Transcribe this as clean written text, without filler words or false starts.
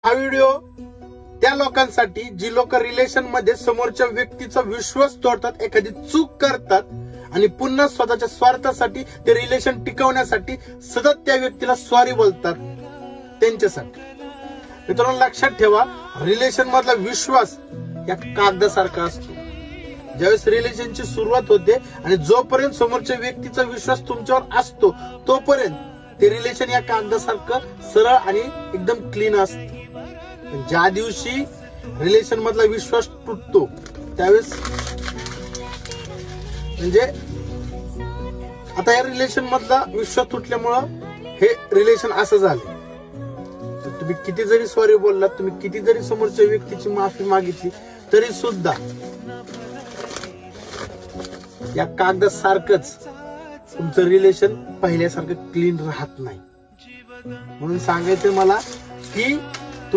हा व्हिडिओ त्या लोकांसाठी जी लोक रिलेशन मध्ये समोरच्या व्यक्तीचा विश्वास तोडतात, एखादी चूक करतात आणि पुन्हा स्वतःच्या स्वार्थासाठी ते रिलेशन टिकवण्यासाठी सतत त्या व्यक्तीला सॉरी बोलतात, त्यांच्यासाठी. मित्रांनो लक्षात ठेवा, रिलेशन मधला विश्वास या कागदासारखा असतो. ज्यावेळेस रिलेशनची सुरुवात होते आणि जोपर्यंत समोरच्या व्यक्तीचा विश्वास तुमच्यावर असतो तोपर्यंत ते रिलेशन या कागदासारखं सरळ आणि एकदम क्लीन असतं. ज्या दिवशी रिलेशन मधला विश्वास तुटतो त्यावेळेस म्हणजे आता या रिलेशन मधला विश्वास तुटल्यामुळं हे रिलेशन असं झालं. तुम्ही किती जरी सॉरी बोललात, तुम्ही किती जरी समोरच्या व्यक्तीची माफी मागितली तरी सुद्धा या कागदासारखंच तुमचं रिलेशन पहिल्यासारखं क्लीन राहत नाही. म्हणून सांगायचं मला की